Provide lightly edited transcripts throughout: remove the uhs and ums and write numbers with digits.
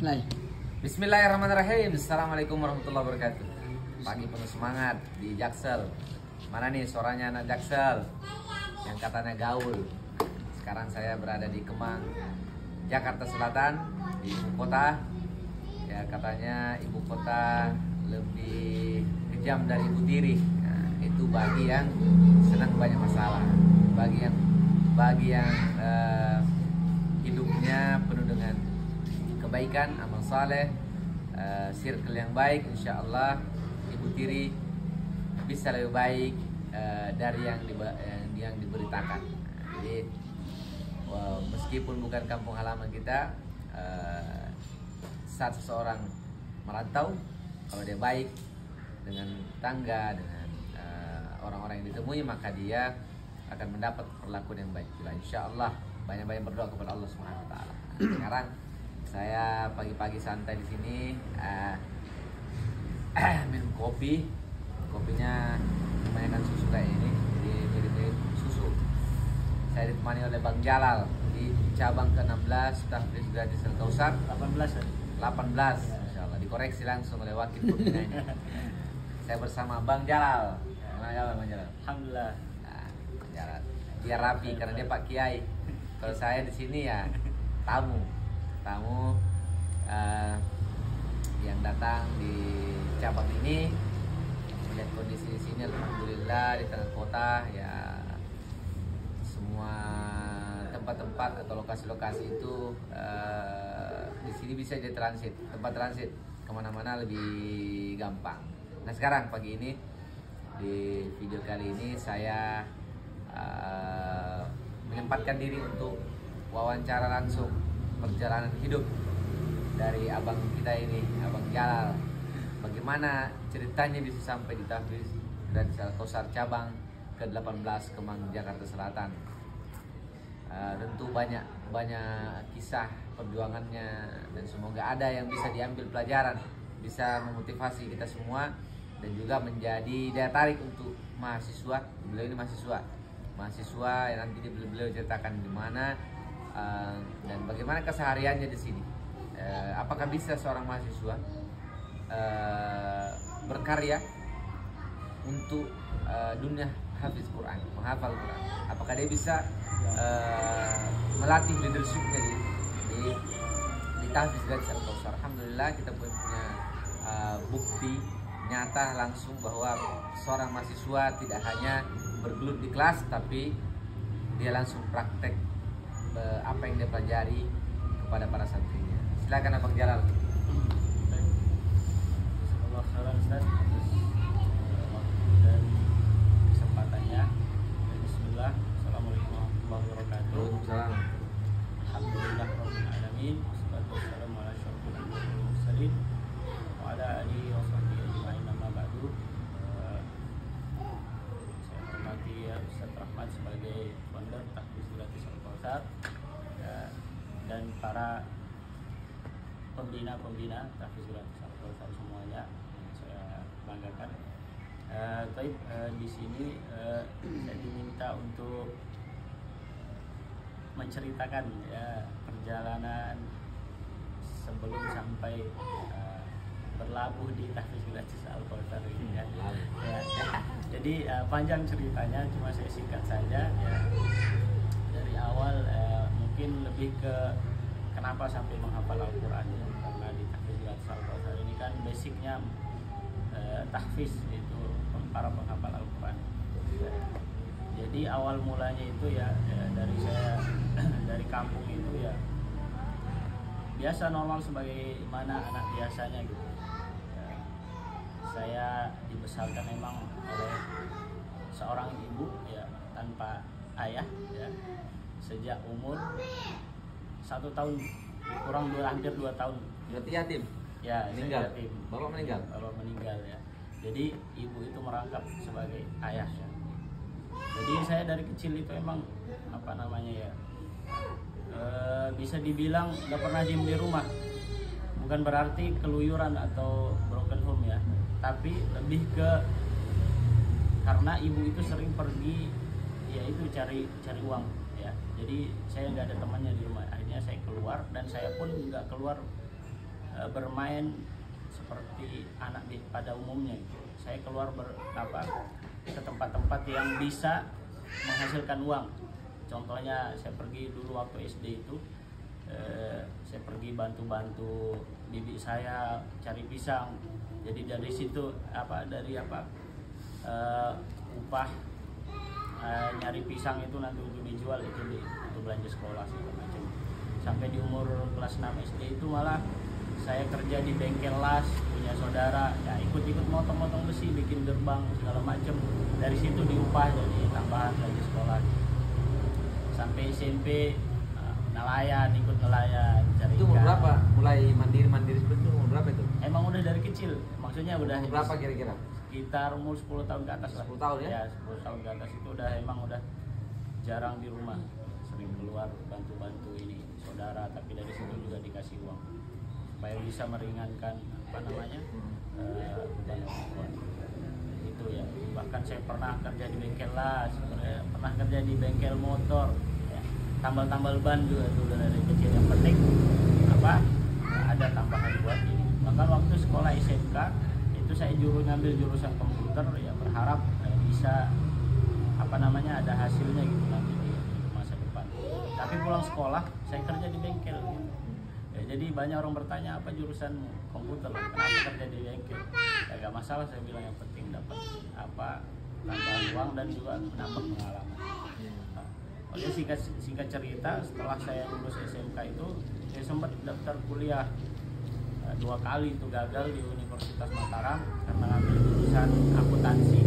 Mulai. Bismillahirrahmanirrahim. Assalamualaikum warahmatullahi wabarakatuh. Pagi penuh semangat di Jaksel. Mana nih suaranya anak Jaksel yang katanya gaul? Sekarang saya berada di Kemang, Jakarta Selatan, di ibu kota. Ya katanya ibu kota lebih kejam dari ibu tiri. Nah, itu bagi yang senang banyak masalah, bagi yang hidupnya penuh dengan kebaikan, amal saleh, circle yang baik, insya Allah ibu tiri bisa lebih baik dari yang diberitakan. Jadi meskipun bukan kampung halaman kita, saat seseorang merantau, kalau dia baik dengan tangga, dengan orang-orang yang ditemui, maka dia akan mendapat perlakuan yang baik pula. Insya Allah banyak-banyak berdoa kepada Allah Subhanahu Wa Taala. Sekarang saya pagi-pagi santai di sini, minum kopi. Kopinya kebanyakan susu kayak ini, jadi mirip-mirip susu. Saya ditemani oleh Bang Jalal di cabang ke-16 Tahfiz Gratis Al-Kausar. 18 ya? 18, insya Allah dikoreksi langsung oleh wakil pembinanya. Saya bersama Bang Jalal. Gimana Jalal, Bang Jalal? Alhamdulillah. Nah, Bang Jalal. Dia rapi karena dia Pak Kiai. Kalau saya di sini ya tamu yang datang di cabang ini. Melihat kondisi di sini, alhamdulillah di tengah kota ya, semua tempat-tempat atau lokasi-lokasi itu di sini bisa jadi transit, tempat transit kemana-mana lebih gampang. Nah sekarang pagi ini di video kali ini saya menyempatkan diri untuk wawancara langsung perjalanan hidup dari abang kita ini, Abang Jalal. Bagaimana ceritanya bisa sampai di Tahfiz Gratis Al-Kausar cabang ke-18 Kemang, Jakarta Selatan. Tentu banyak kisah perjuangannya, dan semoga ada yang bisa diambil pelajaran, bisa memotivasi kita semua, dan juga menjadi daya tarik untuk mahasiswa. Beliau ini mahasiswa yang nanti beliau ceritakan di mana dan bagaimana kesehariannya di sini. Apakah bisa seorang mahasiswa berkarya untuk dunia hafiz Quran, menghafal Quran? Apakah dia bisa melatih leadershipnya di Tahfiz Gratis Al-Kausar? Alhamdulillah kita punya bukti nyata langsung bahwa seorang mahasiswa tidak hanya bergelut di kelas, tapi dia langsung praktek apa yang dia pelajari kepada para santrinya. Silakan Abang Jalal. Allah khairan Ustaz atas waktu dan kesempatannya. Bismillah. Assalamualaikum warahmatullahi wabarakatuh. Waalaikumsalam. Alhamdulillah rabbil alamin. Wassalatu wassalamu ala asyrofil anbiya'i wal mursalin wa ala alihi wa sahbihi ajma'in, amma ba'du. Saya hormati Ustaz Rahmat sebagai founder Tahfiz Gratis Al-Kausar dan para pembina Tahfiz Gratis Al-Kausar semuanya saya banggakan. Di sini saya diminta untuk menceritakan ya perjalanan sebelum sampai berlabuh di Tahfiz Gratis Al-Kausar ini ya. Jadi panjang ceritanya, cuma saya singkat saja ya. Dari awal mungkin lebih ke kenapa sampai menghafal Al-Quran ya. Karena di Tahfiz Gratis Al-Kausar ini kan basicnya tahfiz, itu para penghafal Al-Quran. Jadi awal mulanya itu ya dari saya dari kampung itu ya biasa normal sebagai mana anak biasanya gitu. Saya dibesarkan memang oleh seorang ibu ya, tanpa ayah ya, sejak umur 1 tahun kurang hampir 2 tahun. Berarti yatim? Ya, meninggal. Yatim. Bapak meninggal? Bapak meninggal ya. Jadi ibu itu merangkap sebagai ayah ya. Jadi saya dari kecil itu emang apa namanya ya, bisa dibilang nggak pernah diem di rumah. Bukan berarti keluyuran atau broken home ya, tapi lebih ke karena ibu itu sering pergi ya itu cari uang ya. Jadi saya nggak ada temannya di rumah, akhirnya saya keluar, dan saya pun nggak keluar bermain seperti anak pada umumnya gitu. Saya keluar ke tempat-tempat yang bisa menghasilkan uang. Contohnya saya pergi dulu waktu SD itu, saya pergi bantu-bantu bibi saya cari pisang. Jadi dari situ upah nyari pisang itu nanti untuk dijual, itu untuk belanja sekolah segala macam. Sampai di umur kelas 6 SD itu malah saya kerja di bengkel las punya saudara, ya ikut-ikut motong-motong besi, bikin gerbang segala macam. Dari situ diupah jadi tambahan belanja sekolah. Sampai SMP ikut nelayan cari Itu umur ikan. berapa? Mulai mandiri seperti itu umur berapa itu? Emang udah dari kecil, maksudnya udah Umur berapa kira-kira? sekitar umur 10 tahun ke atas lah. 10 tahun ya? 10 tahun ke atas itu udah jarang di rumah, sering keluar bantu-bantu ini saudara, tapi dari situ juga dikasih uang supaya bisa meringankan beban orang tua. Itu ya. Bahkan saya pernah kerja di bengkel las, pernah kerja di bengkel motor, ya. Tambal-tambal ban juga dulu dari kecil. Yang penting ada tambahan buat ini. Bahkan waktu sekolah SMK itu saya ngambil jurusan komputer, ya berharap bisa ada hasilnya gitu nanti di masa depan. Tapi pulang sekolah saya kerja di bengkel gitu. Ya, jadi banyak orang bertanya, apa jurusanmu? Komputer. Kenapa kerja di bengkel? Ya gak masalah, saya bilang, yang penting dapat tambahan uang dan juga menambah pengalaman. Oke, singkat cerita, setelah saya lulus SMK itu saya sempat daftar kuliah 2 kali, itu gagal di Universitas Mataram karena ngambil jurusan akuntansi.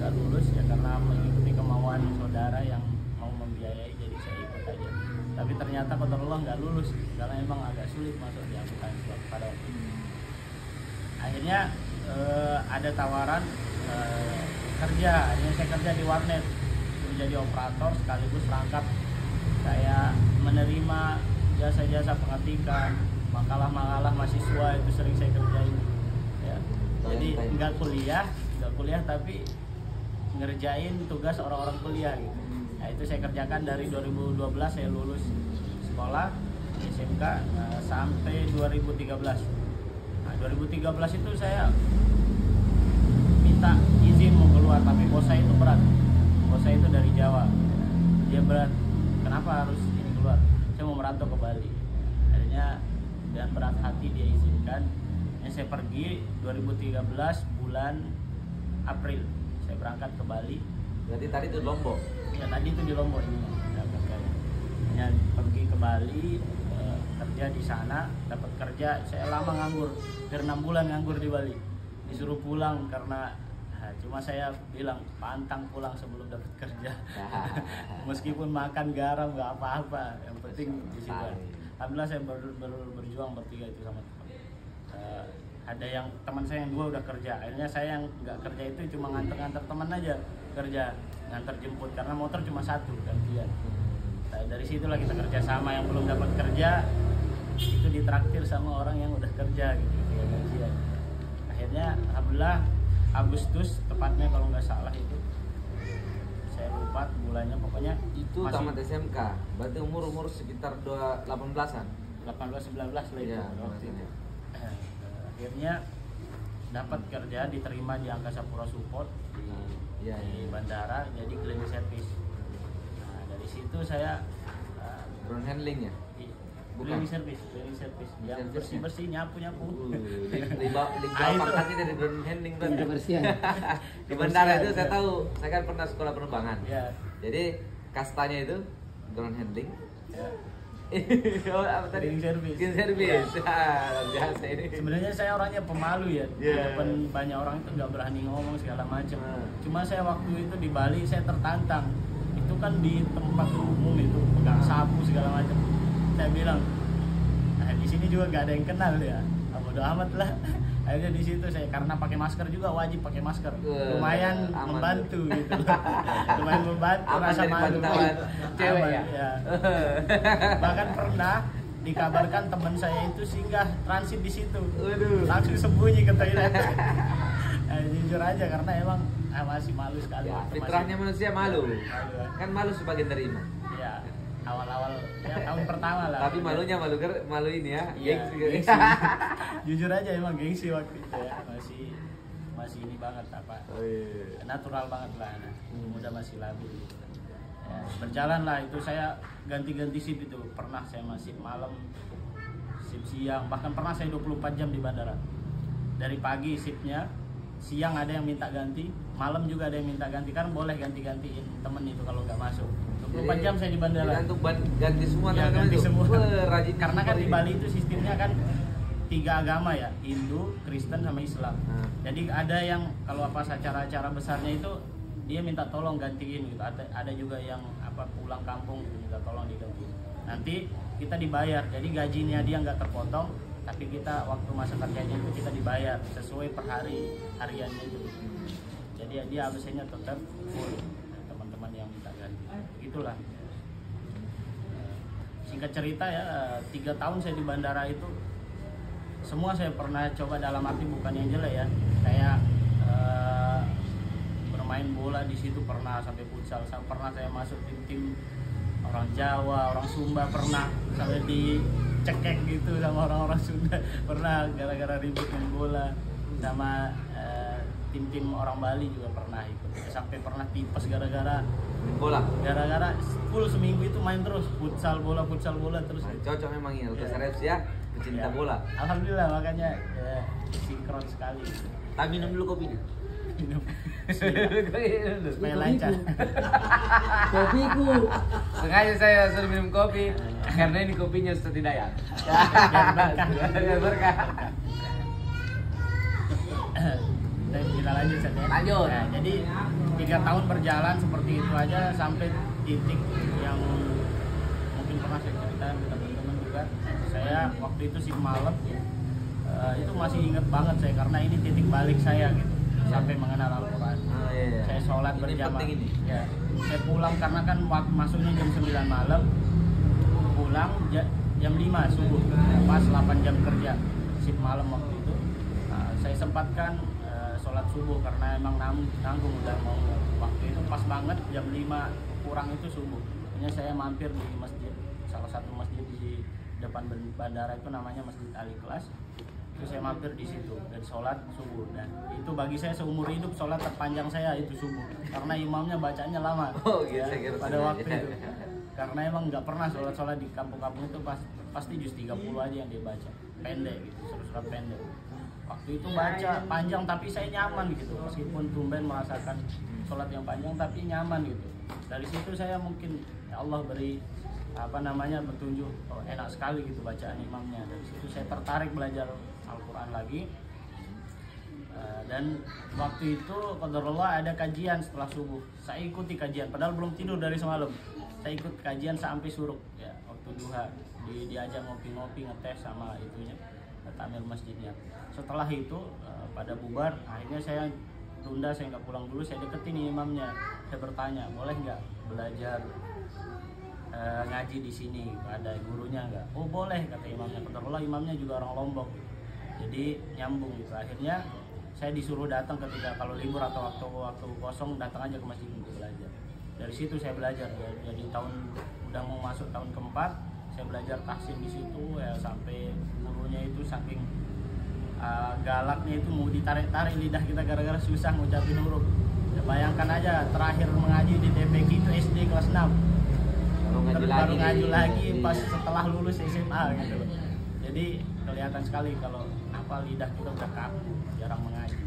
Gak lulus ya karena mengikuti kemauan saudara yang mau membiayai, jadi saya ikut aja. Tapi ternyata qadarullah nggak lulus karena emang agak sulit masuk di akuntansi pada waktu itu. Akhirnya ada tawaran kerja. Akhirnya saya kerja di warnet menjadi operator sekaligus rangkap. Saya menerima jasa-jasa pengetikan, makalah-makalah mahasiswa, itu sering saya kerjain ya. Jadi nggak kuliah tapi ngerjain tugas orang-orang kuliah gitu. Nah, itu saya kerjakan dari 2012 saya lulus sekolah SMK sampai 2013. Nah, 2013 itu saya minta izin mau keluar, tapi bos saya itu berat. Bos saya itu dari Jawa. Dia berat. Kenapa harus ini keluar? Saya mau merantau ke Bali. Akhirnya dengan berat hati dia izinkan. Saya pergi 2013 bulan April. Saya berangkat ke Bali. Berarti tadi itu Lombok. Ya tadi itu di Lombok ini. Hanya pergi ke Bali, kerja di sana, dapat kerja. Saya lama nganggur, hampir 6 bulan nganggur di Bali. Disuruh pulang karena cuma saya bilang pantang pulang sebelum dapat kerja. Meskipun makan garam nggak apa-apa, yang penting di situ. Alhamdulillah saya berjuang bertiga itu sama teman. Ada yang teman saya yang 2 udah kerja, akhirnya saya yang nggak kerja itu cuma nganter teman aja kerja, nganter jemput karena motor cuma 1 gantian. Nah, dari situlah kita kerja sama, yang belum dapat kerja itu ditraktir sama orang yang udah kerja gitu ya, gajian. Akhirnya alhamdulillah Agustus tepatnya kalau nggak salah itu, saya lupa bulannya, pokoknya itu tamat SMK, berarti umur sekitar 18-an 18-19 lah itu ya, waktu itu. Akhirnya dapat kerja, diterima di Angkasa Pura Support di bandara, jadi cleaning service. Nah, dari situ saya ground handling ya? Cleaning service yang bersih nyapu. Lima pangkatnya dari ground handling kan? Kebersihan. Di bandara itu saya tahu, saya kan pernah sekolah penerbangan. Ya. Jadi kastanya itu ground handling. Ya. Apa tadi? Cleaning service. Biasa ini. Sebenarnya saya orangnya pemalu ya. Yeah. Banyak orang itu nggak berani ngomong segala macam. Cuma saya waktu itu di Bali saya tertantang. Itu kan di tempat umum itu pegang sapu segala macam. Saya bilang, di sini juga nggak ada yang kenal ya. Bodo amat lah. Akhirnya di situ saya, karena pakai masker juga, wajib pakai masker. Lumayan membantu gitu. Lumayan membantu, rasa malu. Cewek ya. Bahkan pernah dikabarkan teman saya itu singgah transit di situ. Langsung sembunyi ke toilet. Jujur aja karena emang masih malu sekali. Ya, fitrahnya manusia malu. Kan malu sebagian dari iman. Ya. awal-awal ya tahun pertama lah. Tapi malunya malu ini ya. Iya, Gengsi. gengsi. Jujur aja emang gengsi waktu itu ya. Masih ini banget apa? Oh, iya. Natural banget lah. Nah. Muda masih labil gitu. Ya, berjalan lah itu saya ganti-ganti shift itu. Pernah saya masih malam, shift siang, bahkan pernah saya 24 jam di bandara. Dari pagi shiftnya, siang ada yang minta ganti, malam juga ada yang minta ganti, kan boleh ganti-gantiin temen itu kalau nggak masuk. 24 jam saya di bandara. Untuk ganti semua Ya, teman-teman ganti itu. semua. Rajin Karena kan di ini. Bali itu sistemnya kan 3 agama ya, Hindu, Kristen sama Islam. Jadi ada yang kalau apa acara-acara besarnya itu dia minta tolong gantiin gitu. Ada juga yang apa pulang kampung gitu, minta tolong digantiin. Nanti kita dibayar. Jadi gajinya dia nggak terpotong, tapi kita waktu masa kerjanya itu kita dibayar sesuai per hari hariannya itu. Jadi dia absennya tetap full. Teman-teman yang minta ganti. Itulah. Singkat cerita ya, 3 tahun saya di bandara itu semua saya pernah coba, dalam arti bukan yang jelek ya, kayak bermain bola di situ pernah, sampai futsal pernah, saya masuk tim orang Jawa, orang Sumba pernah, sampai dicekek gitu sama orang-orang Sunda pernah gara-gara ribut main bola, sama tim-tim orang Bali juga pernah ikut, sampai pernah tipes gara-gara full seminggu itu main terus futsal bola terus. Cocok memang ya untuk Reps ya, pecinta bola. Alhamdulillah, makanya ya, sinkron sekali. Tak minum dulu kopinya. Minum supaya lancar. Kopiku. Sengaja saya suruh minum kopi karena ini kopinya Ustaz Hidayat. Biar berkah. Kita lanjut Seth, ya. Lanjut. Nah, jadi 3 tahun berjalan seperti itu aja sampai titik yang mungkin pernah saya ceritakan ke teman-teman juga. Saya waktu itu shift malam itu masih inget banget saya, karena ini titik balik saya gitu sampai mengenal Al-Quran. Iya. Saya sholat Ini berjamaah. penting ini. Ya, saya pulang karena kan waktu masuknya jam 9 malam, pulang jam 5 subuh, pas 8 jam kerja shift malam waktu itu. Saya sempatkan sholat subuh karena emang nanggung udah mau, waktu itu pas banget jam 5 kurang itu subuh. Hanya saya mampir di masjid, salah satu masjid di depan bandara itu namanya Masjid Al-Ikhlas. Itu saya mampir di situ dan sholat subuh, dan itu bagi saya seumur hidup sholat terpanjang saya itu subuh, karena imamnya bacanya lama. Oh, gitu, ya, pada waktu itu karena emang nggak pernah sholat di kampung-kampung itu pasti juz 30 aja yang dia baca, pendek gitu, surat pendek. Waktu itu baca panjang tapi saya nyaman gitu, meskipun tumben merasakan sholat yang panjang tapi nyaman gitu. Dari situ saya mungkin ya Allah beri petunjuk, enak sekali gitu bacaan imamnya. Dari situ saya tertarik belajar Al-Quran lagi. Dan waktu itu qadarullah ada kajian setelah subuh, saya ikuti kajian padahal belum tidur dari semalam. Saya ikut kajian sampai suruk ya, waktu duha diajak ngopi-ngopi, ngetes sama itunya tamir masjidnya. Setelah itu pada bubar, akhirnya saya tunda, saya nggak pulang dulu, saya deketin imamnya. Saya bertanya, boleh nggak belajar ngaji di sini, ada gurunya nggak? Oh boleh, kata imamnya. Kebetulan imamnya juga orang Lombok, jadi nyambung gitu. Akhirnya saya disuruh datang ketika kalau libur atau waktu kosong, datang aja ke masjid untuk belajar. Dari situ saya belajar, jadi udah mau masuk tahun keempat, saya belajar tahsin di situ ya, sampai gurunya itu saking galaknya itu mau ditarik-tarik lidah kita gara-gara susah ngucapin huruf. Ya, bayangkan aja terakhir mengaji di TPQ itu SD kelas 6. Baru ngaji lagi pas setelah lulus SMA gitu. Jadi kelihatan sekali kalau lidah kita udah kaku, jarang mengaji.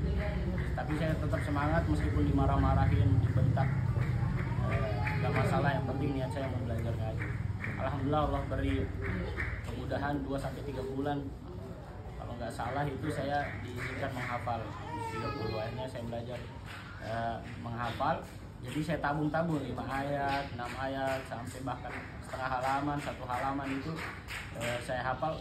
Tapi saya tetap semangat meskipun dimarah-marahin, dibentak. Gak masalah, yang penting niat saya mau belajar ngaji. Alhamdulillah Allah beri kemudahan 2-3 bulan. Kalau nggak salah itu saya diizinkan menghafal 30, akhirnya saya belajar menghafal. Jadi saya tabung-tabung 5 ayat, 6 ayat, sampai bahkan setengah halaman, 1 halaman itu saya hafal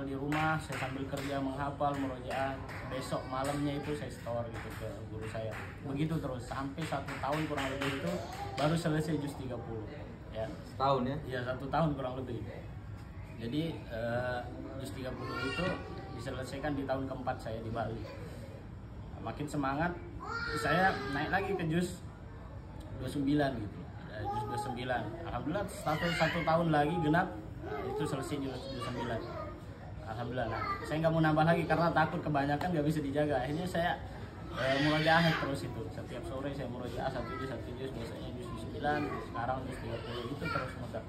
di rumah, saya sambil kerja menghafal, murojaah. Besok malamnya itu saya store gitu ke guru saya. Begitu terus sampai 1 tahun kurang lebih itu baru selesai juz 30. Ya. Setahun ya? Iya, 1 tahun kurang lebih. Jadi juz 30 itu diselesaikan di tahun keempat saya di Bali. Makin semangat, saya naik lagi ke juz 29 gitu. Juz 29. Alhamdulillah satu tahun lagi genap itu selesai di 29. Alhamdulillah. Nah, saya nggak mau nambah lagi karena takut kebanyakan nggak bisa dijaga. Akhirnya saya murojaah terus itu. Setiap sore saya murojaah satu juz biasanya juz 9, sekarang juz 30 itu terus muter.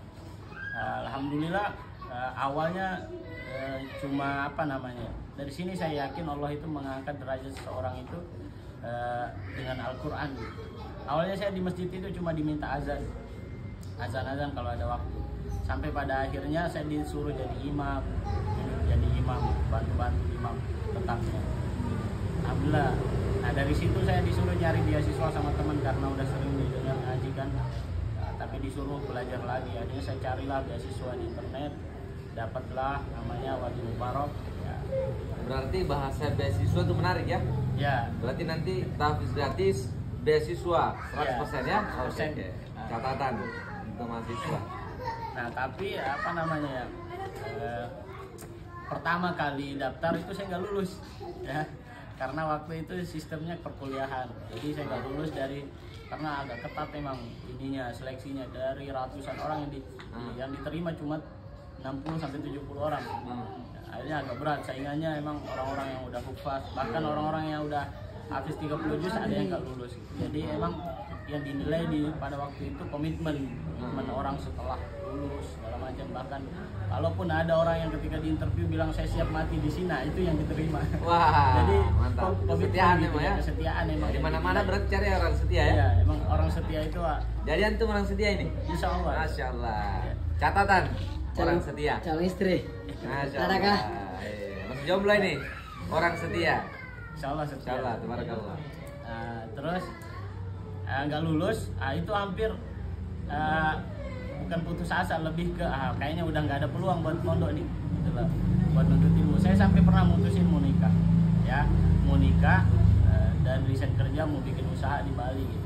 Alhamdulillah awalnya cuma apa namanya? Dari sini saya yakin Allah itu mengangkat derajat seseorang itu dengan Al-Quran. Awalnya saya di masjid itu cuma diminta azan kalau ada waktu. Sampai pada akhirnya saya disuruh jadi imam, bantu imam tetapnya. Alhamdulillah. Nah dari situ saya disuruh nyari beasiswa sama teman karena udah sering didengar ngaji kan. Tapi disuruh belajar lagi. Akhirnya saya carilah beasiswa di internet, dapatlah namanya Wadi Mubarak. Ya. Berarti bahasa beasiswa itu menarik ya? Ya. Berarti nanti tahfiz gratis beasiswa 100% ya? 100%. Oke. Catatan untuk mahasiswa. Nah tapi apa namanya ya? Pertama kali daftar itu saya nggak lulus ya, karena waktu itu sistemnya perkuliahan, jadi saya nggak lulus karena agak ketat memang ininya seleksinya, dari ratusan orang yang diterima cuma 60-70 orang. Akhirnya agak berat saingannya, emang orang-orang yang udah hufaz, bahkan orang-orang yang udah habis 30 juz ada yang nggak lulus. Jadi emang yang dinilai pada waktu itu komitmen orang setelah lulus segala macam. Bahkan kalaupun ada orang yang ketika di interview bilang saya siap mati di sini, itu yang diterima. Wah, jadi mantap. kesetiaan Gitu ya. Kesetiaan emang. Di mana-mana berarti cari orang setia ya? Iya, emang orang setia itu. Jadi antum orang setia ini? Insya Allah. Masya Allah. Catatan orang setia. Calon istri. Masya Adakah? Allah. Masih jomblo ini? Orang setia. Insya Allah setia. Insya Allah, tabarakallah. Terus nggak lulus, itu hampir bukan putus asa, lebih ke kayaknya udah nggak ada peluang buat mondok nih, gitu loh, buat nuntut ilmu. Saya sampai pernah mutusin mau nikah, ya, mau nikah dan riset kerja mau bikin usaha di Bali. Gitu.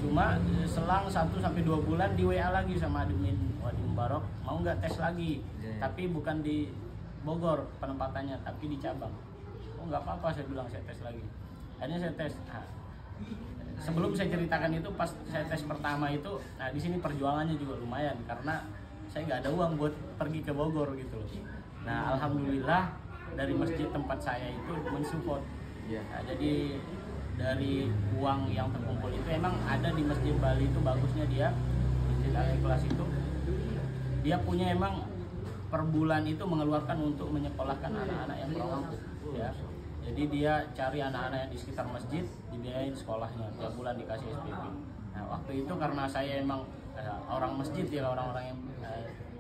Cuma selang 1-2 bulan di WA lagi sama admin Wadi Mubarak, mau nggak tes lagi, tapi bukan di Bogor penempatannya, tapi di cabang. Oh nggak apa-apa, saya bilang saya tes lagi. Akhirnya saya tes. Sebelum saya ceritakan itu, pas saya tes pertama itu, nah di sini perjuangannya juga lumayan karena saya nggak ada uang buat pergi ke Bogor gitu loh. Nah alhamdulillah dari masjid tempat saya itu mensupport. Nah, jadi dari uang yang terkumpul itu emang ada di masjid Bali itu bagusnya dia masjid Al-Ikhlas itu dia punya emang per bulan itu mengeluarkan untuk menyekolahkan anak-anak yang kurang mampu. Ya. Jadi dia cari anak-anak yang di sekitar masjid, dibiayain sekolahnya, tiap bulan dikasih SPP. Nah waktu itu karena saya emang orang masjid ya, orang-orang yang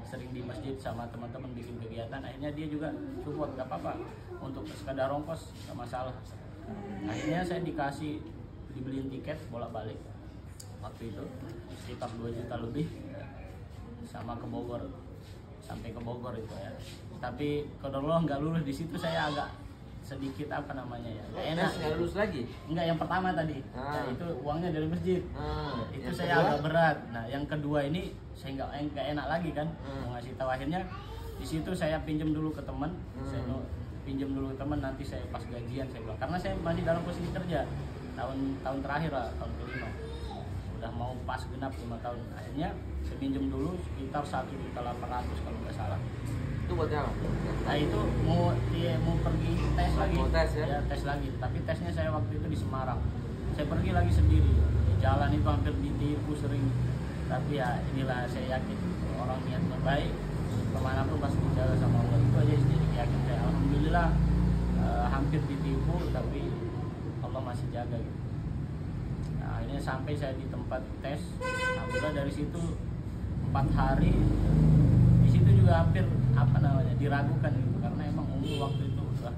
sering di masjid sama teman-teman bikin kegiatan, akhirnya dia juga support, gak apa-apa, untuk sekadar ongkos gak masalah. Akhirnya saya dibeliin tiket bolak-balik waktu itu sekitar 2 juta lebih, sama ke Bogor, sampai ke Bogor itu ya. Tapi qadarullah nggak lulus di situ, saya agak sedikit apa namanya ya, nggak enak. Nggak lulus lagi? Enggak, yang pertama tadi ya, itu uangnya dari masjid, itu saya kedua? agak berat. Nah yang kedua ini saya nggak enak lagi kan, mau ngasih tahu. Akhirnya di situ saya pinjam dulu ke teman, saya pinjam dulu ke teman, nanti saya pas gajian saya bilang, karena saya masih dalam posisi kerja tahun terakhir lah, tahun kelima, udah mau pas genap 5 tahun. Akhirnya saya pinjam dulu sekitar 1.800.000 kalau nggak salah. Itu buat apa? Nah itu mau pergi tes lagi. Mau tes ya? Ya, tes lagi. Tapi tesnya saya waktu itu di Semarang. Saya pergi lagi sendiri. Di jalan itu hampir ditipu sering. Tapi ya inilah, saya yakin orang niatnya baik, kemanapun pasti dijaga sama Allah. Itu aja jadi yakin saya. Alhamdulillah hampir ditipu, tapi Allah masih jaga gitu. Nah, akhirnya sampai saya di tempat tes. Alhamdulillah dari situ 4 hari. Di situ juga hampir apa namanya diragukan gitu, karena emang umur waktu itu udah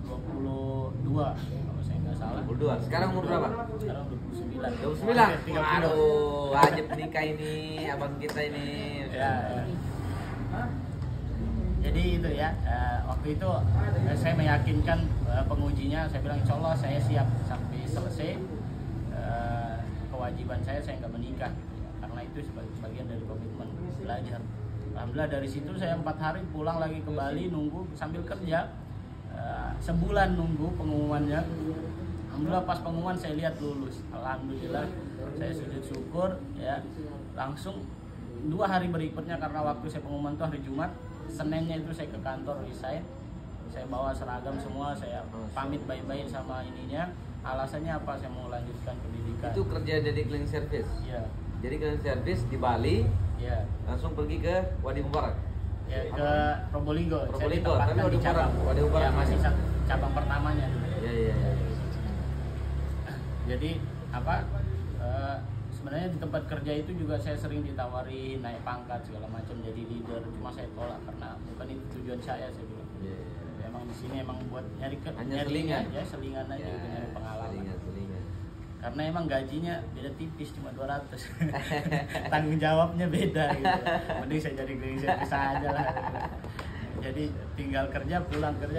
22 kalau saya nggak salah. 22. Sekarang umur berapa? Sekarang 29. 29. Aduh, wajib nikah ini abang kita ini. Ya. Jadi itu ya, waktu itu saya meyakinkan pengujinya, saya bilang insya Allah saya siap sampai selesai kewajiban saya nggak menikah gitu ya. Karena itu sebagai bagian dari komitmen belajar. Alhamdulillah dari situ saya 4 hari pulang lagi ke Bali, nunggu sambil kerja, sebulan nunggu pengumumannya. Alhamdulillah pas pengumuman saya lihat lulus. Alhamdulillah saya sujud syukur ya. Langsung 2 hari berikutnya karena waktu saya pengumuman itu hari Jumat, Seninnya itu saya ke kantor resign. Saya bawa seragam semua, saya pamit baik-baik sama ininya. Alasannya apa? Saya mau lanjutkan pendidikan. Itu kerja jadi cleaning service. Iya. Jadi cleaning service di Bali, Iya. langsung pergi ke Wadi Mubarak. Ya, ke Probolinggo. Saya Probolinggo, ditempatkan tapi Wadi di cabang. Mubarak. Wadi Mubarak Ya, masih namanya. cabang pertamanya dulu. Iya. Jadi apa? Sebenarnya di tempat kerja itu juga saya sering ditawari naik pangkat segala macam jadi leader, cuma saya tolak karena bukan itu tujuan saya bilang. Iya. Emang di sini emang buat nyari Hanya nyari selingan. aja, selingan aja gitu, nyari pengalaman. Selingan. Karena emang gajinya beda tipis cuma 200. Tanggung jawabnya beda gitu. Mending saya jadi cleaning service aja lah. Jadi tinggal kerja pulang gitu.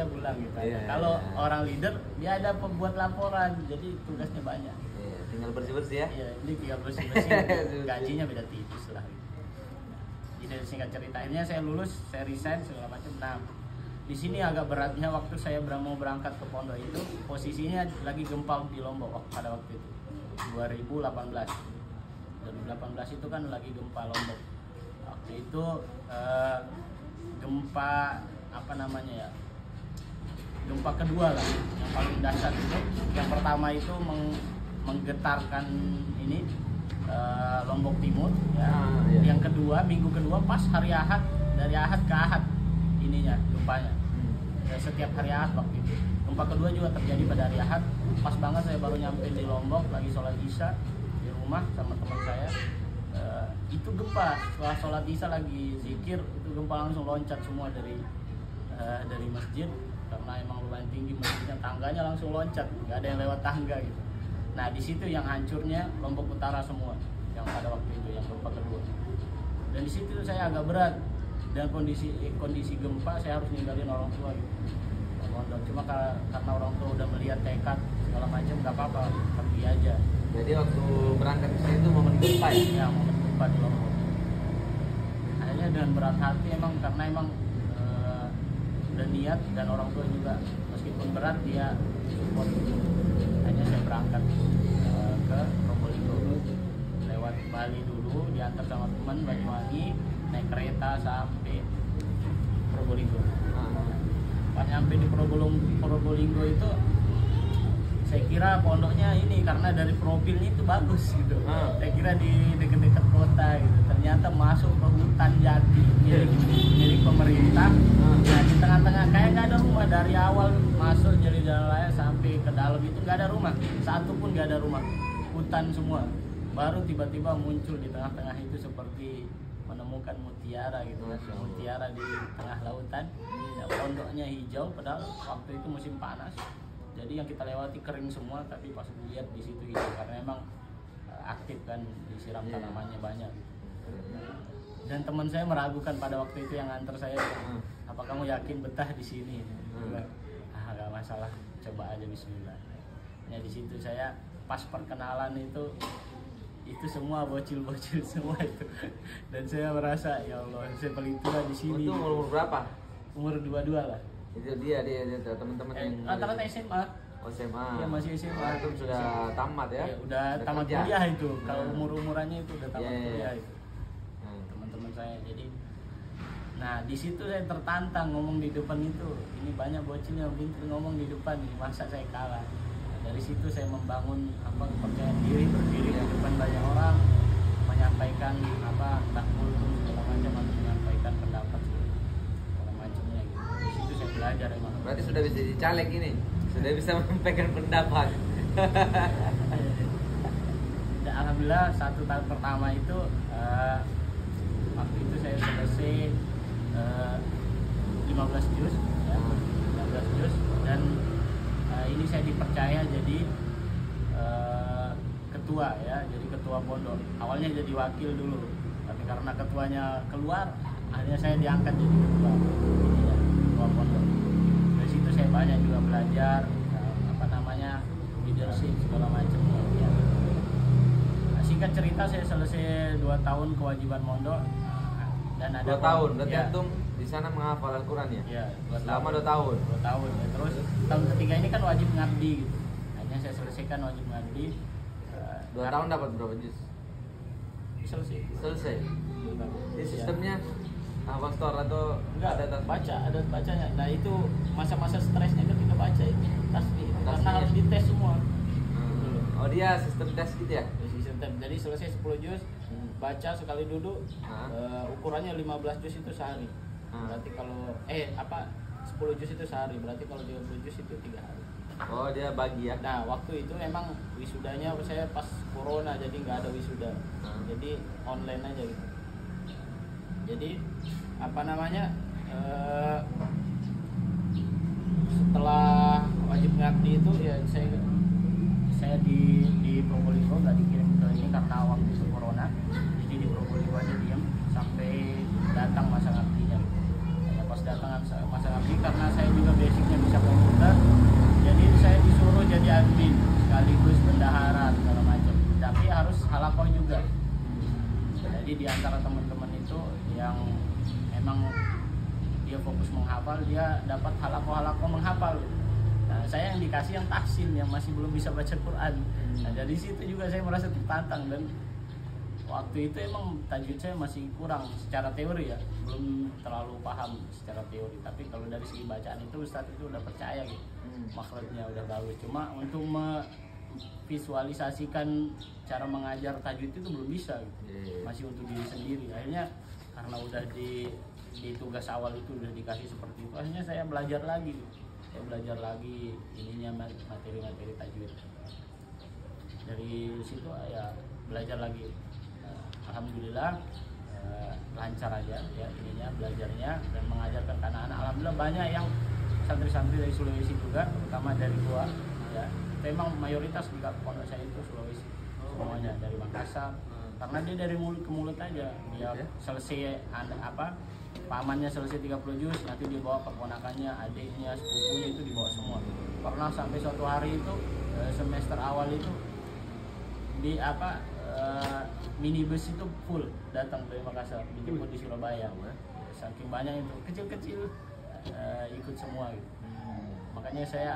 Iya, Kalau iya. orang leader dia ada pembuat laporan, jadi tugasnya banyak. Iya, tinggal bersih-bersih ya. Iya, ini tinggal bersih-bersih. Gajinya beda tipis lah. Jadi singkat cerita akhirnya saya lulus, saya resign segala macam. Nah, di sini agak beratnya waktu saya mau berangkat ke pondok itu posisinya lagi gempa di Lombok pada waktu itu 2018 itu kan lagi gempa Lombok waktu itu. Gempa apa namanya ya, gempa kedua lah yang paling dahsyat itu. Yang pertama itu menggetarkan ini Lombok Timur ya. Iya. Yang kedua minggu kedua pas hari Ahad, dari Ahad ke Ahad ininya gempanya. Ya, setiap hari Ahad waktu itu. Gempa kedua juga terjadi pada hari Ahad. Pas banget saya baru nyampe di Lombok lagi sholat Isya di rumah sama teman saya. Itu gempa setelah sholat Isya lagi zikir, itu gempa langsung loncat semua dari masjid karena emang lumayan tinggi masjidnya, tangganya langsung loncat, nggak ada yang lewat tangga gitu. Nah di situ yang hancurnya Lombok Utara semua yang pada waktu itu yang gempa kedua. Dan di situ saya agak berat dan kondisi gempa saya harus ninggalin orang tua gitu. Cuma karena orang tua udah melihat tekad segala macam, nggak apa-apa pergi aja. Jadi waktu berangkat ke sini itu momen gempa ya? Ya momen gempa di Lombok. Akhirnya dengan berat hati emang karena emang udah niat dan orang tua juga meskipun berat dia support. Akhirnya saya berangkat ke Probolinggo lewat Bali dulu, diantar sama teman Banyuwangi, naik kereta sampai Probolinggo. Pas nyampe di Probolinggo itu saya kira pondoknya ini karena dari profilnya itu bagus gitu. Saya kira di dekat-dekat kota gitu. Ternyata masuk ke hutan jati milik pemerintah. Nah di tengah-tengah kayak nggak ada rumah dari awal masuk jadi jalan raya sampai ke dalam itu nggak ada rumah, satu pun nggak ada rumah, hutan semua. Baru tiba-tiba muncul di tengah-tengah itu seperti menemukan mutiara gitu kan, mutiara di tengah lautan. Ya, pondoknya hijau padahal waktu itu musim panas. Jadi yang kita lewati kering semua, tapi pas lihat di situ hijau karena emang aktif kan, disiram tanamannya banyak. Dan teman saya meragukan pada waktu itu yang antar saya, apa kamu yakin betah di sini? Gak masalah, coba aja Bismillah. Ya di situ saya pas perkenalan itu semua bocil-bocil semua itu, dan saya merasa ya Allah saya paling tua di sini. Itu umur berapa? Umur 22 lah. Itu dia teman-teman yang Rata-rata SMA. Oh, SMA. Iya masih SMA. Itu sudah tamat ya? Ya, udah tamat kerja. kuliah itu. Kalau umur-umurannya itu udah tamat Yeah. kuliah itu. Teman-teman saya. Jadi nah di situ saya tertantang ngomong di depan itu. Ini banyak bocil yang pintar ngomong di depan, masa saya kalah. Nah, dari situ saya membangun kepercayaan diri, berdiri di depan banyak orang, menyampaikan entah kultum segala macam atau menyampaikan pendapat segala macamnya gitu. Di situ saya belajar emang. Berarti sudah bisa dicalek ini, sudah bisa menyampaikan pendapat. Alhamdulillah 1 tahun pertama itu waktu itu saya selesai 15 juz ya, 15 juz dan ini saya dipercaya jadi ketua ya, jadi ketua pondok. Awalnya jadi wakil dulu, tapi karena ketuanya keluar, akhirnya saya diangkat jadi ketua pondok. Dari situ saya banyak juga belajar leadership segala macam ya. Nah, singkat cerita saya selesai 2 tahun kewajiban mondok dan ada 2 tahun, berarti ya. antum di sana menghafal Al-Quran ya? Iya, 2 Selama tahun. 2 tahun. 2 tahun ya. Terus tahun ketiga ini kan wajib ngabdi gitu. Nah, akhirnya saya selesaikan wajib ngabdi. 2 tahun dapat berapa juz? Selesai. Selesai. Ini Iya. sistemnya apa store atau Enggak, ada tas? ada bacanya. Nah itu masa-masa stresnya ketika baca itu tasbih karena Tasbih. harus dites semua. Oh dia sistem tes gitu ya? Jadi selesai 10 juz, baca sekali duduk, ukurannya 15 juz itu sehari. Berarti kalau 10 juz itu sehari, berarti kalau 30 juz itu 3 hari. Oh dia bagi ya? Nah waktu itu emang wisudanya saya pas corona, jadi nggak ada wisuda, jadi online aja gitu. Jadi apa namanya, setelah wajib ngabdi itu ya saya di Probolinggo nggak dikirim ke ini karena waktu itu corona, jadi di Probolinggo aja diem sampai datang masa ngabdinya. Ya, pas datang masa ngabdi karena saya juga basicnya bisa komputer, jadi saya disuruh jadi admin sekaligus bendahara segala macam, tapi harus halakoh juga. Jadi di antara teman-teman itu yang emang dia fokus menghafal, dia dapat halakoh menghafal. Nah, saya yang dikasih yang tahsin, yang masih belum bisa baca Quran. Nah, dari situ juga saya merasa tertantang, dan waktu itu emang tajwid saya masih kurang secara teori ya, belum terlalu paham secara teori. Tapi kalau dari segi bacaan itu Ustadz itu udah percaya gitu, makhrajnya udah bagus. Cuma untuk visualisasikan cara mengajar tajwid itu belum bisa gitu. Masih untuk diri sendiri. Akhirnya karena udah di tugas awal itu udah dikasih seperti itu, akhirnya saya belajar lagi. Saya belajar lagi ininya materi-materi tajwid. Dari situ ya belajar lagi. Alhamdulillah lancar aja ya ininya belajarnya dan mengajarkan ke anak-anak. Alhamdulillah banyak yang santri-santri dari Sulawesi juga, terutama dari Goa ya. Memang mayoritas di pondok saya itu Sulawesi, semuanya dari Makassar. Karena dia dari mulut ke mulut aja, dia selesai pamannya selesai 30 juz, nanti dibawa keponakannya, adiknya, sepupunya itu dibawa semua. Pernah sampai suatu hari itu semester awal itu di minibus itu full datang dari Makassar, dijemput di Surabaya. Saking banyak itu, kecil-kecil ikut semua gitu. Makanya saya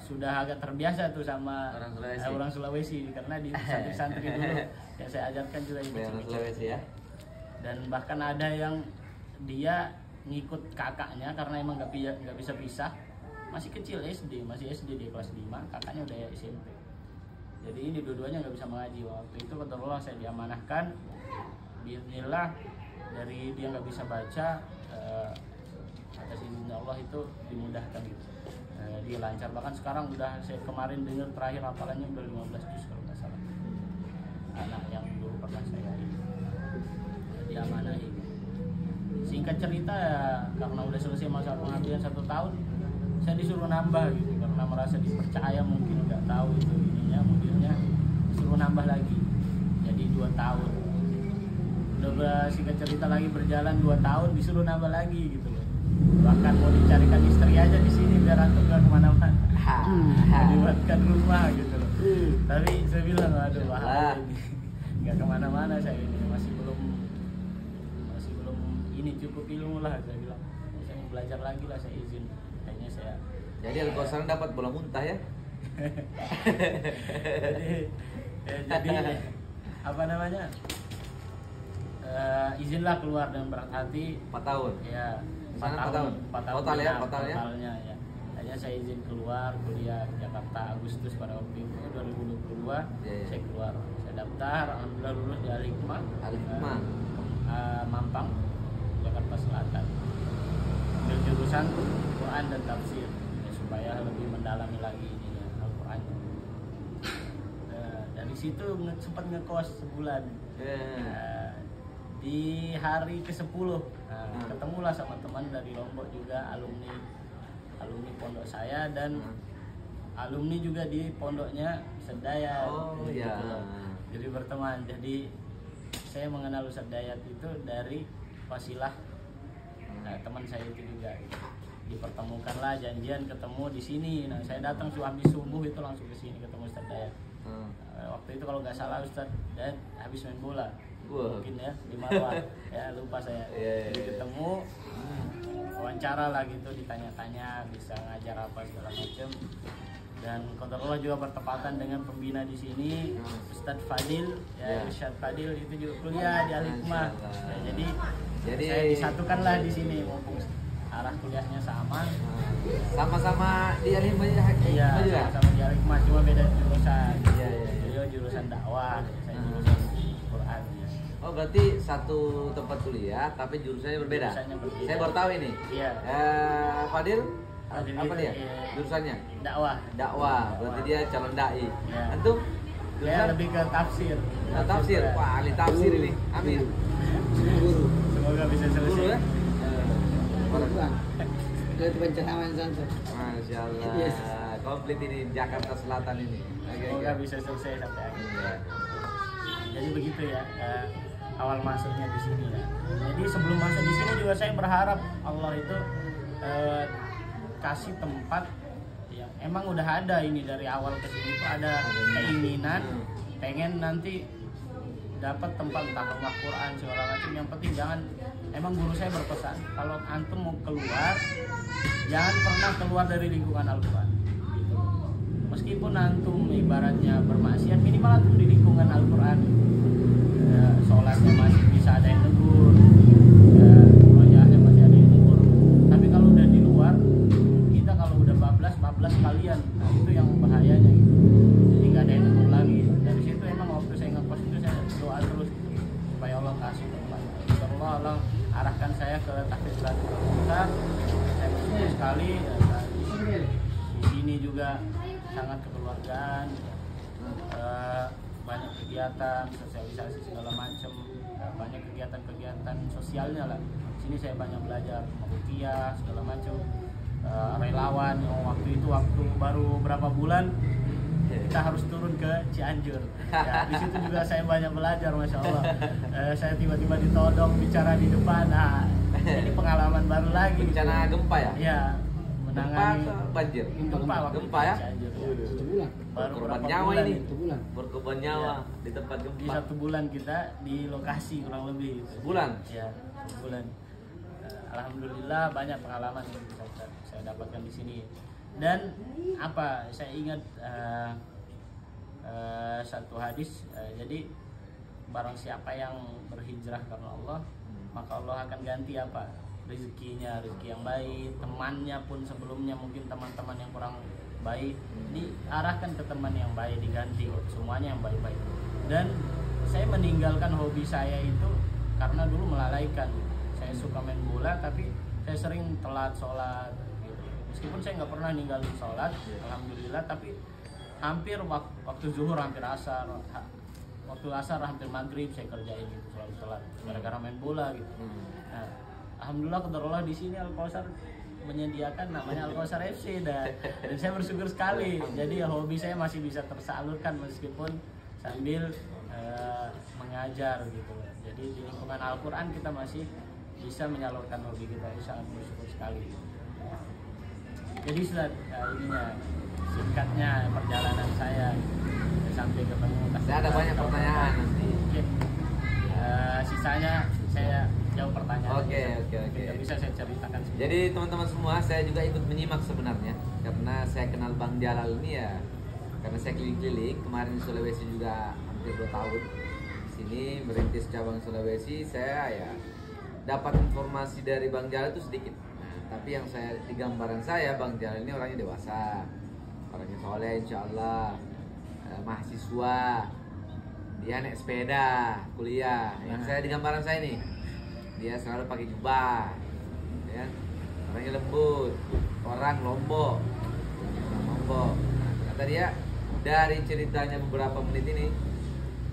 sudah agak terbiasa tuh sama orang Sulawesi karena di santri-santri dulu yang saya ajarkan juga orang Sulawesi ya. Dan bahkan ada yang dia ngikut kakaknya karena emang nggak bisa pisah, masih kecil masih SD di kelas 5, kakaknya udah SMP. Jadi ini dua-duanya nggak bisa mengaji. Waktu itu kebetulan saya diamanahkan, bismillah, dari dia nggak bisa baca, atas izin Allah itu dimudahkan gitu. Dia lancar, bahkan sekarang udah saya kemarin dengar terakhir hafalannya udah 15 juz kalau nggak salah. Anak yang dulu pernah saya diamanahi. Singkat cerita ya, karena udah selesai masa pengabdian 1 tahun, saya disuruh nambah gitu karena merasa dipercaya, mungkin nggak tahu itu ininya modelnya, disuruh nambah lagi jadi 2 tahun. Udah singkat cerita lagi berjalan 2 tahun disuruh nambah lagi gitu loh. Bahkan mau dicarikan istri aja di sini biar antum nggak kemana-mana, dibuatkan rumah gitu loh. Tapi saya bilang aduh bahaya ini, nggak kemana-mana saya ini, masih belum ini cukup ilmu lah, saya bilang saya mau belajar lagi lah, saya izin. Kayaknya saya jadi Al-Qausar dapat bola muntah ya. jadi apa namanya, izinlah keluar dan berat hati 4 tahun ya. 4 tahun total ya, totalnya ya. Hanya saya izin keluar kuliah di Jakarta Agustus pada waktu itu 2022. Saya keluar, saya daftar, alhamdulillah lulus di Al-Hikmah, Mampang, Jakarta Selatan. Ambil jurusan Quran dan tafsir ya, supaya lebih mendalami lagi ininya Al-Quran. Dari situ sempat ngekos sebulan. Di hari ke-10 ketemulah sama teman dari Lombok juga, alumni pondok saya, dan alumni juga di pondoknya Sedayat. Jadi berteman. Jadi saya mengenal Ustadz Dayat itu dari wasilah teman saya itu juga. Dipertemukanlah, janjian ketemu di sini. Nah, saya datang habis subuh itu langsung ke sini ketemu Ustadz Dayat. Waktu itu kalau nggak salah Ustadz Dayat habis main bola. Mungkin ya di Marwah ya, lupa saya. Jadi ketemu, wawancara lah gitu, ditanya-tanya bisa ngajar apa segala macam. dan qadarullah juga bertepatan dengan pembina di sini Ustadz Fadil ya, Ustadz Fadil itu juga kuliah di Al-Hikmah ya, jadi saya disatukanlah di sini mumpung arah kuliahnya sama. Sama-sama di Al-Hikmah juga? Iya, sama di Al-Hikmah, cuma beda jurusan. Iya. Beliau jurusan dakwah, saya jurusan Quran ya. Oh, berarti satu tempat kuliah tapi jurusannya berbeda. Saya baru tahu ini. Iya. Fadil Fadil apa itu, dia? Jurusannya? Dakwah. Berarti dia calon dai. Iya. Antum? Saya lebih ke tafsir. Tafsir. Wah, ahli tafsir ini. Amin. Guru. Semoga bisa selesai. Guru ya? Bukan. Itu pencerahan santai. Masya Allah. Yes. Komplit ini Jakarta Selatan ini. Semoga bisa selesai sampai akhir. Jadi begitu ya, awal masuknya di sini ya. Jadi sebelum masuk di sini juga saya berharap Allah itu kasih tempat yang emang udah ada ini dari awal ke sini itu ada keinginan pengen nanti dapat tempat entah rumah Quran segala macam. Yang penting jangan, emang guru saya berpesan kalau antum mau keluar jangan pernah keluar dari lingkungan Al-Quran gitu. Meskipun antum ibaratnya bermaksiat, minimal antum di lingkungan Al-Quran ya, sholatnya masih bisa ada yang negur ya, wajahnya masih ada yang negur. Tapi kalau udah di luar, kita kalau udah bablas kalian, nah itu yang bahayanya gitu. Jadi gak ada yang negur lagi. Dari situ emang waktu saya ngekos itu saya doa terus gitu, supaya Allah kasih tempat. Allah arahkan saya ke tahfiz Quratul Kausar. Saya bersyukur sekali ya, di sini juga sangat kekeluargaan, banyak kegiatan sosialisasi segala macam, banyak kegiatan sosialnya lah. Di sini saya banyak belajar ruqyah segala macam, relawan yang waktu baru berapa bulan kita harus turun ke Cianjur. Ya, di situ juga saya banyak belajar, masya Allah. Saya tiba-tiba ditodong bicara di depan. Nah, ini pengalaman baru lagi. Bencana gempa ya? Iya, menangani Gempa atau banjir? Gempa waktu Gempa ya? Cianjur, ya. 1 bulan. Baru Berkorban berapa nyawa bulan ini. itu. 1 bulan. Berkorban nyawa di tempat Di gempa. 1 bulan kita di lokasi kurang lebih. Sebulan? Ya, 1 bulan. Alhamdulillah banyak pengalaman yang bisa saya dapatkan di sini. Dan apa? Saya ingat satu hadis. Jadi barang siapa yang berhijrah karena Allah, maka Allah akan ganti apa? Rezekinya, rezeki yang baik. Temannya pun sebelumnya mungkin teman-teman yang kurang baik diarahkan ke teman yang baik, diganti semuanya yang baik-baik. Dan saya meninggalkan hobi saya itu karena dulu melalaikan. Saya suka main bola tapi saya sering telat sholat gitu. Meskipun saya nggak pernah ninggalin sholat, alhamdulillah, tapi hampir waktu zuhur, hampir asar, waktu asar, hampir maghrib saya kerjain gitu, selalu telat gara-gara main bola gitu. Nah, alhamdulillah qadarullah di sini Al-Kausar menyediakan namanya Al-Kausar FC dan saya bersyukur sekali. Jadi hobi saya masih bisa tersalurkan meskipun sambil mengajar gitu. Jadi di lingkungan Al-Quran kita masih bisa menyalurkan hobi kita, sangat bersyukur sekali. Jadi ininya singkatnya perjalanan saya sampai ketemu. Saya ada banyak pertanyaan nanti. Oke. Sisanya saya jawab pertanyaan. Oke. Tidak bisa saya ceritakan semua. Jadi teman-teman semua, saya juga ikut menyimak sebenarnya karena saya kenal Bang Jalal ini ya karena saya keliling-keliling. Kemarin di Sulawesi juga hampir 2 tahun di sini merintis cabang Sulawesi. Saya ya dapat informasi dari Bang Jalal itu sedikit. Nah, tapi yang saya di gambaran saya, Bang Jalal ini orangnya dewasa, orangnya soleh, insya Allah, mahasiswa, dia naik sepeda kuliah. Yang saya di gambaran saya nih, dia selalu pakai jubah, ya, orangnya lembut, orang Lombok. Nah, ternyata dia dari ceritanya beberapa menit ini,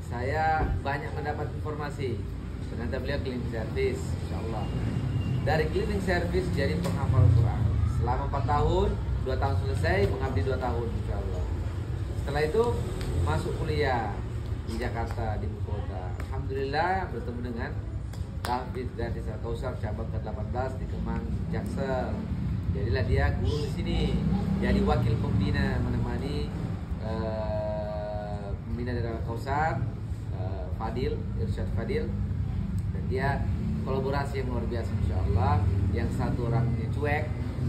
saya banyak mendapat informasi. Ternyata beliau cleaning service, insya Allah. Dari cleaning service jadi penghafal Quran. Selama 4 tahun, 2 tahun selesai, mengabdi 2 tahun, insya Allah. Setelah itu masuk kuliah di Jakarta, di ibu kota. Alhamdulillah bertemu dengan tahfiz gratis Al-Kausar cabang ke-18 di Kemang, Jaksel. Jadilah dia guru di sini. Jadi wakil pembina menemani pembina dari Al-Kausar, Fadil, Irsyad Fadil. Dan dia kolaborasi yang luar biasa, insya Allah. Yang satu orangnya cuek,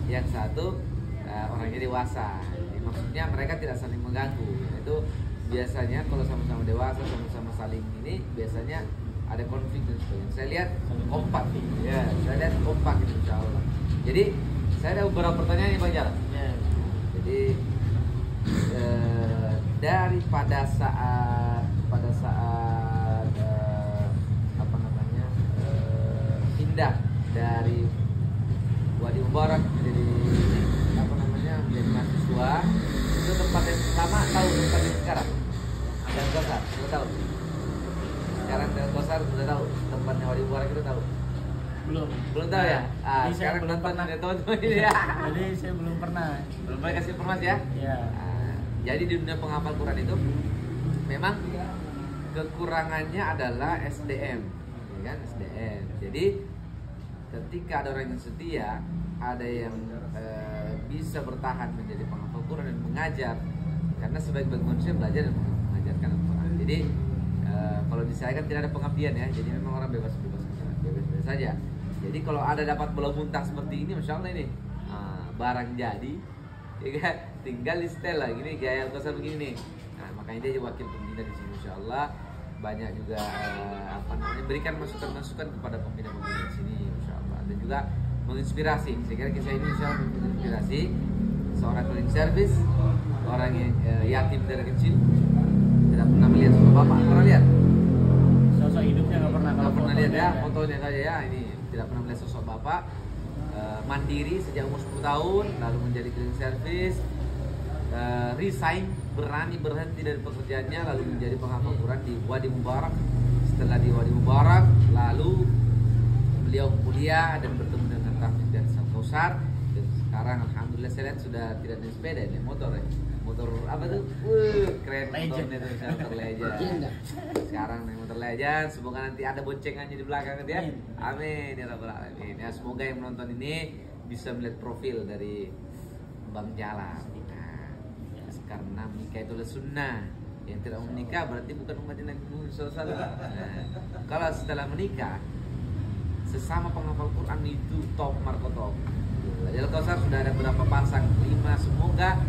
yang satu orangnya dewasa. Jadi, maksudnya mereka tidak saling mengganggu. Itu biasanya kalau sama-sama dewasa, sama-sama saling ini, biasanya ada konflik dan sebagainya. Saya lihat kompak, ya, saya lihat kompak itu insya Allah. Jadi saya ada beberapa pertanyaan nih Bang Jal. Ya. Jadi daripada saat apa namanya pindah dari Wadi Mubarak menjadi apa namanya menjadi mahasiswa, itu tempat yang sama tahu tempat yang sekarang dan Kosar sudah tahu. Sekarang dan Kosar sudah tahu tempatnya Wadi Mubarak itu tahu. Belum tahu ya? Jadi saya Sekarang belum nonton pernah. teman-teman ini ya. Jadi saya belum pernah. Belum boleh kasih informasi ya? Ya. Jadi di dunia penghafal Quran itu memang kekurangannya adalah SDM, ya kan? SDM. Jadi ketika ada orang yang setia, ada yang bisa bertahan menjadi penghafal Quran dan mengajar, karena sebaik-baik manusia belajar dan mengajarkan Al-Quran. Jadi kalau di saya kan tidak ada pengabdian ya, jadi memang orang bebas saja. Jadi kalau ada dapat bola muntah seperti ini, masya Allah ini barang jadi, ya kan? Tinggal di setel lah, gini gaya Al-Qasar begini nih. Nah, makanya dia wakil pembina di sini, insya Allah. Banyak juga apa namanya berikan masukan-masukan kepada pembina-pembina di sini, insya Allah. Dan juga menginspirasi. Saya kira kisah ini insya Allah menginspirasi seorang cleaning service, orang yang yatim dari kecil, tidak pernah melihat sosok bapak. Pernah lihat? Sosok hidupnya nggak pernah. Nggak pernah lihat ya, fotonya. fotonya saja ya. Ini tidak pernah melihat sosok bapak. Mandiri sejak umur 10 tahun, lalu menjadi cleaning service, resign, berhenti dari pekerjaannya, lalu menjadi penghafal Quran di Wadi Mubarak. Setelah di Wadi Mubarak, lalu beliau kuliah dan bertemu dengan Taufik dan Kosar. Dan sekarang alhamdulillah saya lihat sudah tidak naik sepeda, naik motor ya. Motor apa tuh? Keren motornya tuh, motor legend. Sekarang naik motor legend. Semoga nanti ada boncengannya di belakang ya. Amin ya rabbal alamin. Ya, semoga yang menonton ini bisa melihat profil dari Bang Jalal. Karena menikah itu adalah sunnah. Yang tidak mau menikah berarti bukan umat Nabi Muhammad SAW. Kalau setelah menikah, sesama penghafal Quran itu top markotop. Jadi Al-Kausar sudah ada berapa pasang? 5, semoga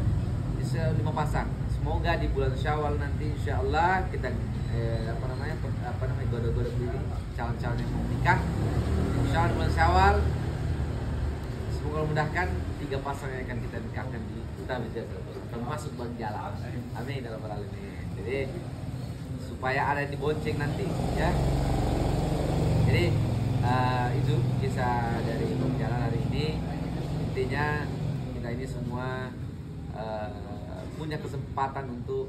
bisa 5 pasang. Semoga di bulan Syawal nanti insya Allah kita apa namanya godok-godok diri calon-calon yang mau menikah. Insya Allah bulan Syawal semoga memudahkan 3 pasang yang akan kita nikahkan di Taufik termasuk Bang Jalal. Amin ya rabbal alamin. Jadi supaya ada di bonceng nanti ya. Jadi itu kisah dari Bang Jalal hari ini. Intinya kita ini semua punya kesempatan untuk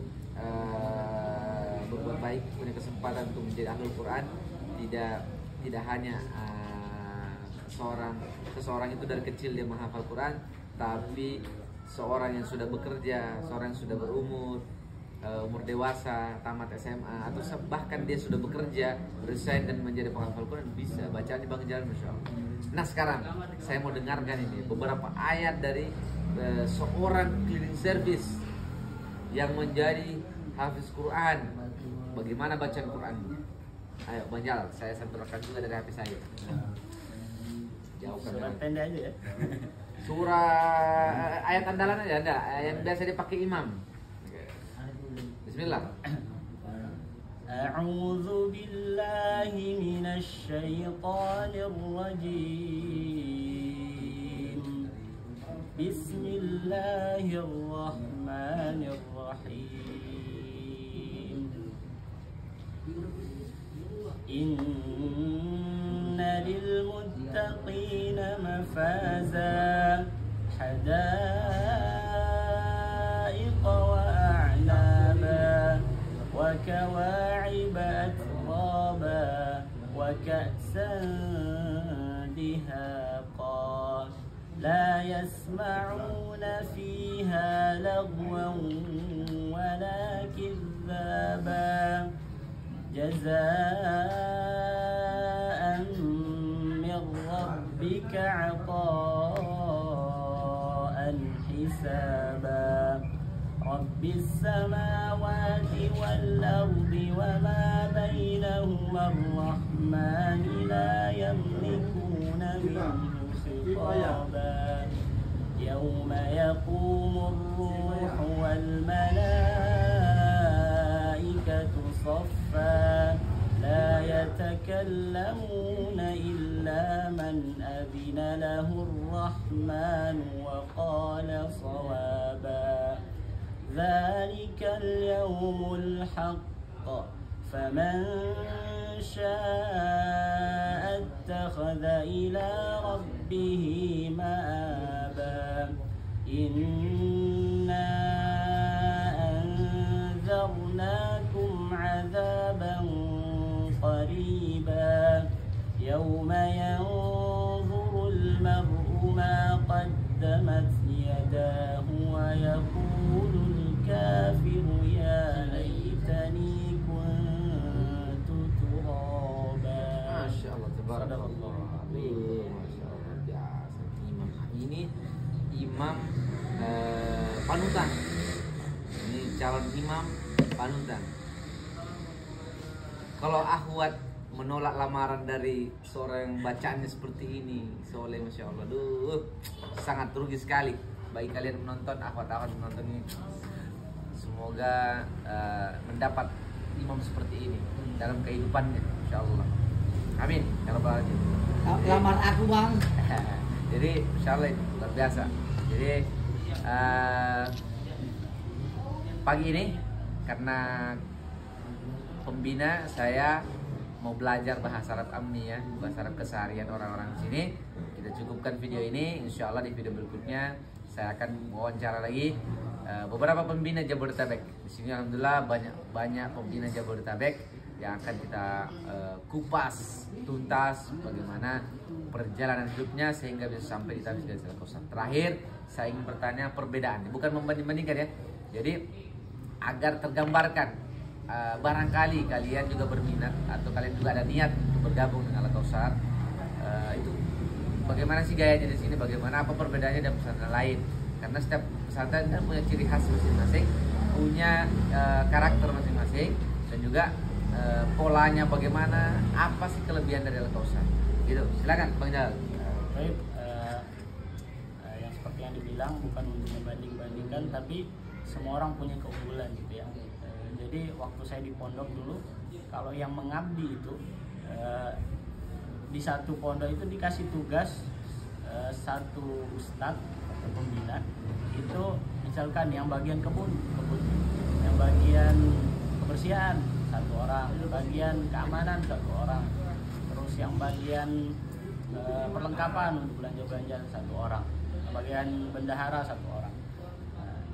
berbuat baik, punya kesempatan untuk menjadi ahlul Quran. Tidak hanya seseorang itu dari kecil dia menghafal Quran, tapi seorang yang sudah bekerja, seorang yang sudah berumur, umur dewasa, tamat SMA, atau bahkan dia sudah bekerja, resign dan menjadi penghafal Quran, bisa bacaan di Bang Jalal, masya Allah. Nah sekarang saya mau dengarkan ini beberapa ayat dari seorang cleaning service yang menjadi hafiz Quran. Bagaimana bacaan Quran? Ayo Bang Jalal, saya sampaikan juga dari hati saya. Jauhkan Surat pendek aja ya. Surah ayat andalan aja ada, yang biasa dipakai imam. Bismillah. A'udzu billahi minasy syaithanir rajim. Bismillahirrahmanirrahim. Inna lil muttaqina mafaza حدائق وأعنابا وكواعب أترابا وكأسا دهاقا لا يسمعون فيها لغوا ولا كذابا جزاء من ربك عطاء حسابا رب السماوات والأرض وما بينهما الرحمن لا يملكون منه خطابا يوم يقوم الروح والملائكة صفا لا يتكلمون إلا من أذن له الرحمن وقال صوابا ذلك اليوم الحق فمن شاء اتخذ إلى ربه مآبا إنا أنذرناكم عذابا قريبا يوم ينظر المرء ما قدمت يداه ويقول الكافر يا ليتني كنت ترابا. Masya Allah, tabarakallah. Masya Allah, biasa. Imam ini imam panutan. Ini calon imam panutan. Kalau akhwat menolak lamaran dari seorang yang bacaannya seperti ini, soleh, masya Allah, sangat rugi sekali bagi kalian menonton, akhwat-akhwat menonton ini. Semoga mendapat imam seperti ini dalam kehidupannya, insya Allah. Amin. Ya Rabbal Alamin. Lamar aku bang. Jadi insya Allah itu luar biasa. Jadi pagi ini karena pembina saya mau belajar bahasa Arab Amni ya, bahasa Arab keseharian orang-orang sini. Kita cukupkan video ini. Insya Allah di video berikutnya saya akan wawancara lagi beberapa pembina Jabodetabek. Di sini alhamdulillah banyak pembina Jabodetabek yang akan kita kupas tuntas bagaimana perjalanan hidupnya sehingga bisa sampai di Tahfiz Gadsal Kausar. Terakhir saya ingin bertanya perbedaan, bukan membanding-bandingkan ya. Jadi agar tergambarkan barangkali kalian juga berminat atau kalian juga ada niat untuk bergabung dengan Al Kausar, itu bagaimana sih gayanya di sini, bagaimana apa perbedaannya dengan pesantren lain? Karena setiap pesantren kan punya ciri khas masing-masing, punya karakter masing-masing, dan juga polanya bagaimana, apa sih kelebihan dari Al Kausar? Gitu. Silakan Bang Jalal. Baik, yang seperti yang dibilang bukan untuk membanding-bandingkan, tapi semua orang punya keunggulan gitu ya. Jadi waktu saya di pondok dulu, kalau yang mengabdi itu di satu pondok itu dikasih tugas satu ustadz atau pembina itu, misalkan yang bagian kebun, yang bagian kebersihan satu orang, bagian keamanan satu orang, terus yang bagian perlengkapan untuk belanja satu orang, bagian bendahara satu orang.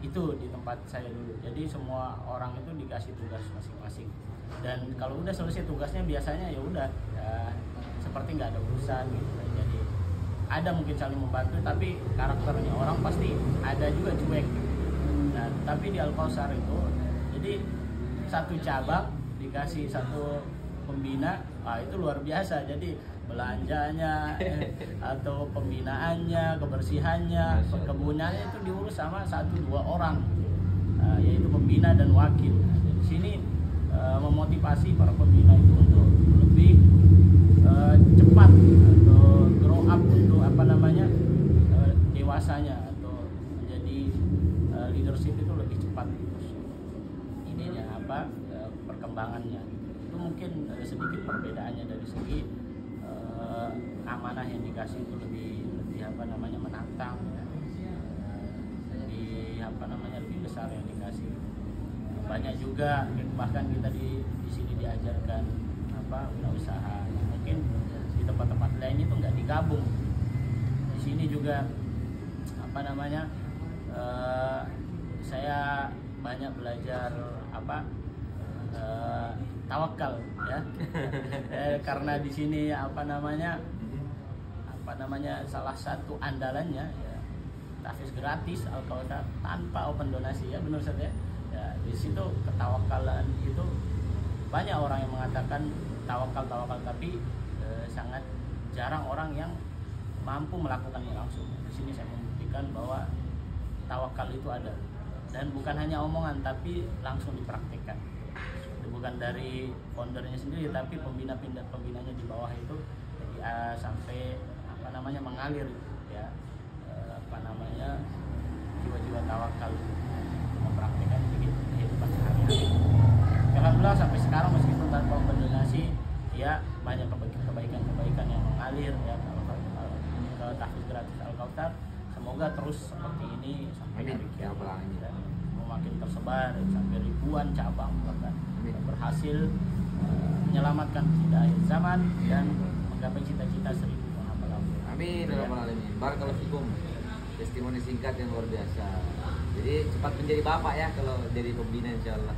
Itu di tempat saya dulu. Jadi semua orang itu dikasih tugas masing-masing. Dan kalau udah selesai tugasnya biasanya ya udah seperti nggak ada urusan gitu. Jadi ada mungkin saling membantu, tapi karakternya orang pasti ada juga cuek. Nah, tapi di Al Kausar itu jadi satu cabang dikasih satu pembina, itu luar biasa. Jadi belanjanya atau pembinaannya, kebersihannya, perkebunannya itu diurus sama 1-2 orang, yaitu pembina dan wakil. Di sini memotivasi para pembina itu untuk lebih cepat atau grow up, untuk dewasanya atau menjadi leadership itu lebih cepat. Ininya perkembangannya itu mungkin sedikit perbedaannya dari segi amanah yang dikasih itu lebih menantang, lebih besar yang dikasih. Banyak juga bahkan kita di sini diajarkan wirausaha. Mungkin di tempat-tempat lain itu nggak digabung. Di sini juga saya banyak belajar tawakal ya. Karena di sini salah satu andalannya ya tahfiz gratis Al Kausar tanpa open donasi ya, benar saja ya. Di situ ketawakalan itu banyak orang yang mengatakan tawakal, tapi sangat jarang orang yang mampu melakukannya langsung. Di sini saya membuktikan bahwa tawakal itu ada, dan bukan hanya omongan tapi langsung dipraktikkan. Bukan dari foundernya sendiri, tapi pembinanya di bawah itu jadi sampai mengalir ya, namanya jiwa-jiwa tawakal mempraktikkan kehidupan sehari-hari. Alhamdulillah sampai sekarang meskipun tanpa berdonasi ya banyak kebaikan yang mengalir ya ke tahfiz gratis Al-Kautsar. Semoga terus seperti ini sampai hari kiamat dan makin tersebar sampai ribuan cabang bahkan berhasil menyelamatkan kita akhir zaman dan menggapai cita-cita 1000 penghafal Al-Quran. Amin ya rabbal alamin. Barakallahu fikum. Testimoni singkat yang luar biasa. Jadi cepat menjadi bapak ya kalau jadi pembina insyaallah.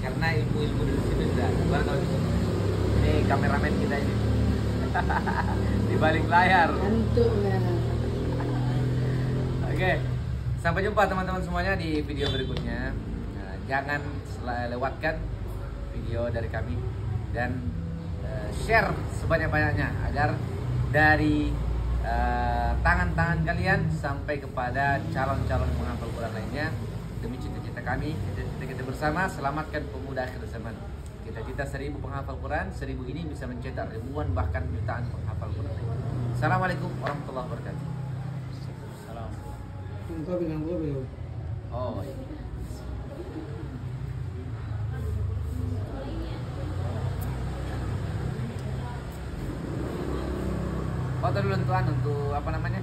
Karena ilmu-ilmu dari sini sudah. Barakallahu fikum. Ini kameramen kita ini. Di balik layar. Oke. Sampai jumpa teman-teman semuanya di video berikutnya. Nah, jangan lewatkan video dari kami dan share sebanyak-banyaknya agar dari tangan-tangan kalian sampai kepada calon-calon penghafal Quran lainnya. Demi cita-cita kami, cita-cita kita bersama, selamatkan pemuda akhir zaman. Cita-cita 1000 penghafal Quran, 1000 ini bisa mencetak ribuan bahkan jutaan penghafal Quran. Assalamualaikum warahmatullahi wabarakatuh. Salam. Engkau bilang gue belum. Oh iya. Foto dulu tuan untuk apa namanya?